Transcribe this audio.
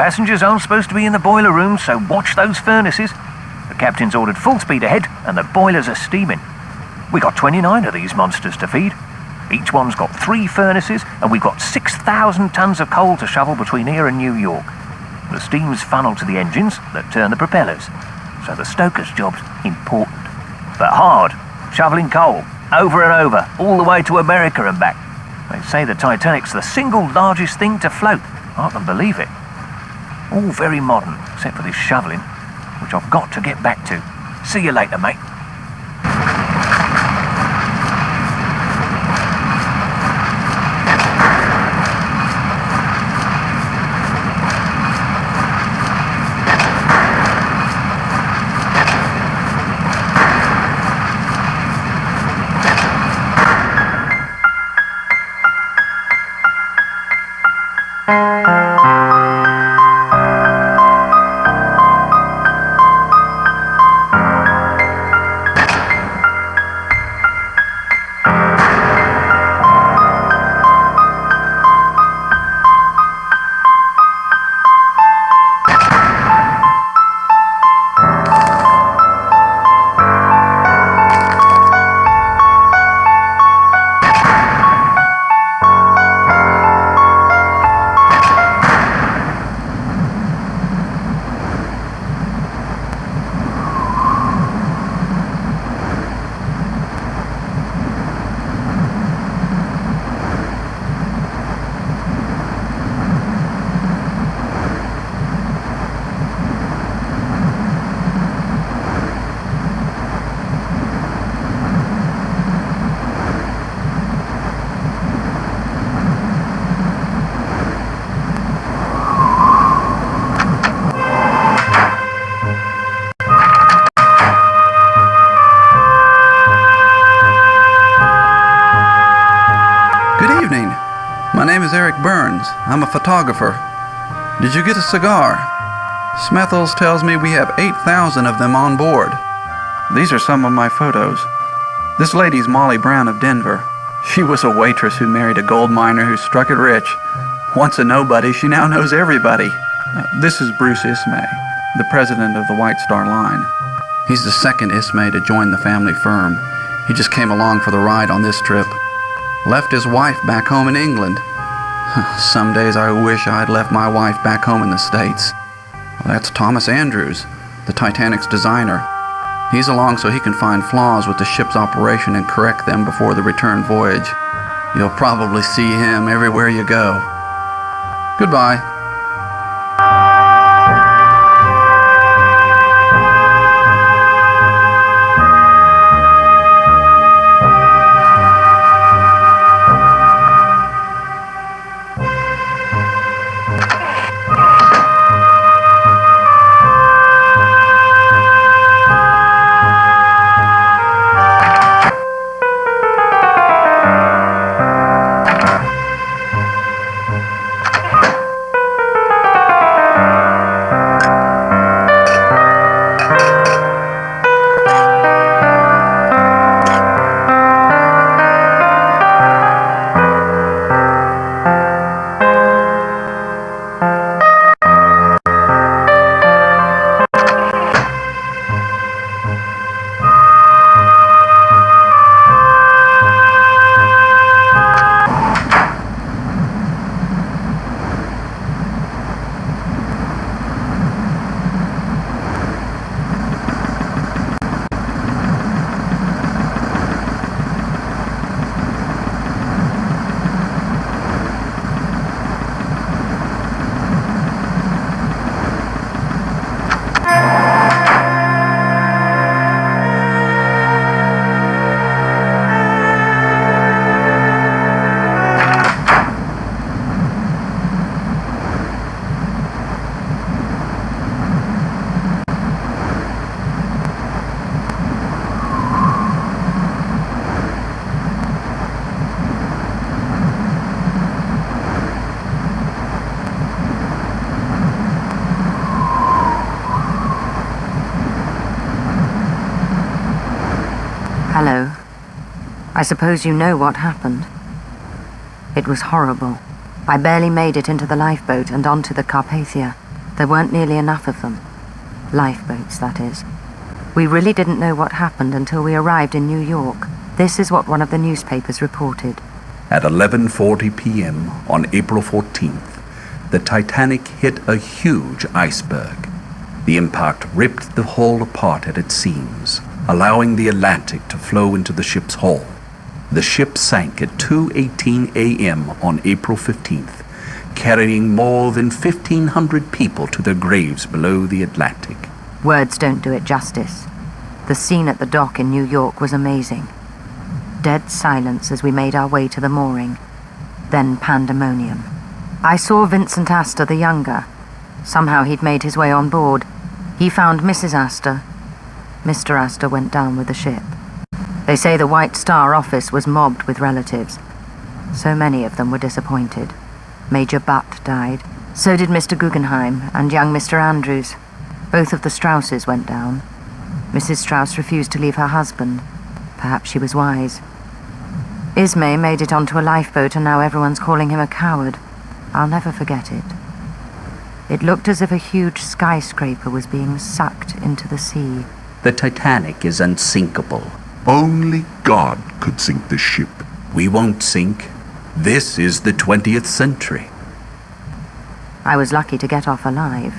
Passengers aren't supposed to be in the boiler room, so watch those furnaces. The captain's ordered full speed ahead, and the boilers are steaming. We got 29 of these monsters to feed. Each one's got 3 furnaces, and we've got 6,000 tons of coal to shovel between here and New York. The steam's funneled to the engines that turn the propellers, so the stoker's job's important. But hard, shoveling coal, over and over, all the way to America and back. They say the Titanic's the single largest thing to float. I can believe it. All very modern, except for this shoveling, which I've got to get back to. See you later, mate. I'm a photographer. Did you get a cigar? Smethels tells me we have 8,000 of them on board. These are some of my photos. This lady's Molly Brown of Denver. She was a waitress who married a gold miner who struck it rich. Once a nobody, she now knows everybody. This is Bruce Ismay, the president of the White Star Line. He's the second Ismay to join the family firm. He just came along for the ride on this trip. Left his wife back home in England. Some days I wish I'd left my wife back home in the States. That's Thomas Andrews, the Titanic's designer. He's along so he can find flaws with the ship's operation and correct them before the return voyage. You'll probably see him everywhere you go. Goodbye. Hello. I suppose you know what happened. It was horrible. I barely made it into the lifeboat and onto the Carpathia. There weren't nearly enough of them. Lifeboats, that is. We really didn't know what happened until we arrived in New York. This is what one of the newspapers reported. At 11:40 p.m. on April 14th, the Titanic hit a huge iceberg. The impact ripped the hull apart at its seams, allowing the Atlantic to flow into the ship's hull. The ship sank at 2:18 a.m. on April 15th, carrying more than 1,500 people to their graves below the Atlantic. Words don't do it justice. The scene at the dock in New York was amazing. Dead silence as we made our way to the mooring. Then pandemonium. I saw Vincent Astor the younger. Somehow he'd made his way on board. He found Mrs. Astor. Mr. Astor went down with the ship. They say the White Star office was mobbed with relatives. So many of them were disappointed. Major Butt died. So did Mr. Guggenheim and young Mr. Andrews. Both of the Strausses went down. Mrs. Strauss refused to leave her husband. Perhaps she was wise. Ismay made it onto a lifeboat and now everyone's calling him a coward. I'll never forget it. It looked as if a huge skyscraper was being sucked into the sea. The Titanic is unsinkable. Only God could sink the ship. We won't sink. This is the 20th century. I was lucky to get off alive.